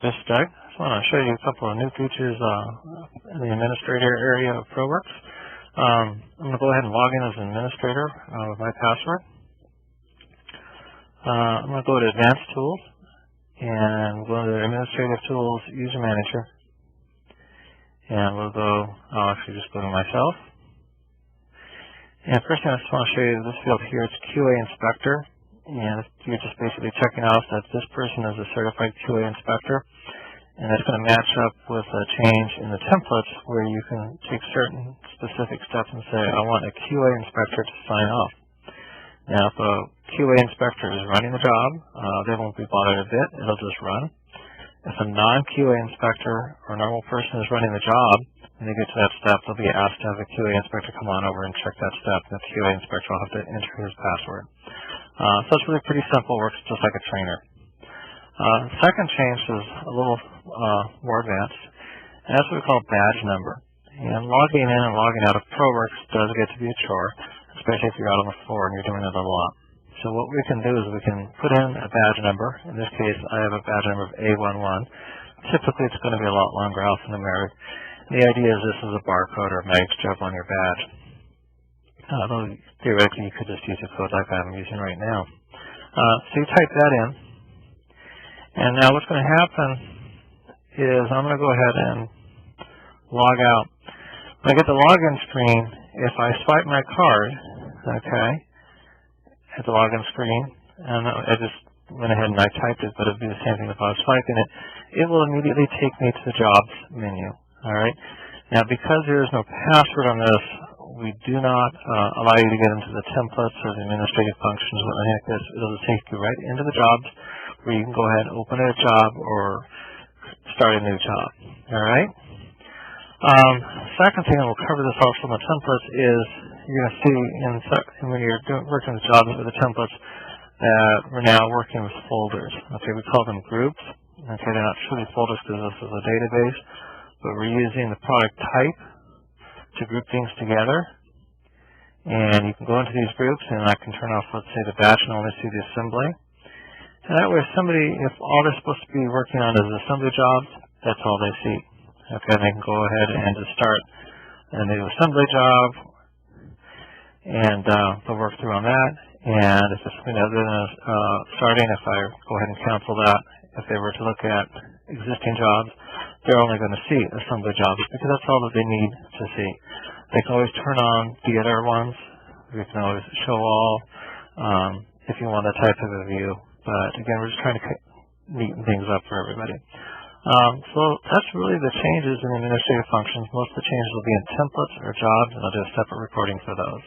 This is Doug. I just want to show you a couple of new features in the administrator area of ProWorks. I'm going to go ahead and log in as an administrator with my password. I'm going to go to Advanced Tools and go to Administrative Tools, User Manager. And I'll actually just go to myself. And first thing I just want to show you this field here, it's QA Inspector. And you're just basically checking out that this person is a certified QA inspector, and that's going to match up with a change in the templates where you can take certain specific steps and say, I want a QA inspector to sign off. Now, if a QA inspector is running the job, they won't be bothered a bit. It'll just run. If a non-QA inspector or normal person is running the job, when they get to that step, they'll be asked to have a QA inspector come on over and check that step, and the QA inspector will have to enter his password. So it's really pretty simple, works just like a trainer. Second change is a little more advanced, and that's what we call badge number. And logging in and logging out of ProWorks does get to be a chore, especially if you're out on the floor and you're doing it a lot. So what we can do is we can put in a badge number. In this case, I have a badge number of A11. Typically, it's going to be a lot longer, alphanumeric. The idea is this is a barcode or a magic strip on your badge. Although theoretically you could just use a code like I'm using right now. So you type that in, and now what's going to happen is I'm going to go ahead and log out. When I get the login screen, if I swipe my card, okay, at the login screen, and I just went ahead and I typed it, but it would be the same thing if I was swiping it, it will immediately take me to the jobs menu. All right. Now, because there is no password on this, we do not allow you to get into the templates or the administrative functions or anything like this. It'll just take you right into the jobs where you can go ahead and open a job or start a new job. All right? Second thing, and we'll cover this also in the templates, is you're going to see when you're working with jobs with the templates that we're now working with folders. Okay, we call them groups. Okay, they're not truly folders because this is a database, but we're using the product type to group things together. And you can go into these groups, and I can turn off, let's say, the batch and only see the assembly. And that way, if all they're supposed to be working on is assembly jobs, that's all they see. Okay, they can go ahead and just start a new assembly job, and they'll work through on that. And if it's something other than starting, if I go ahead and cancel that, if they were to look at existing jobs, they're only going to see assembly jobs because that's all that they need to see. They can always turn on the other ones. We can always show all if you want that type of a view. But again, we're just trying to neaten things up for everybody. So that's really the changes in the administrative functions. Most of the changes will be in templates or jobs, and I'll do a separate recording for those.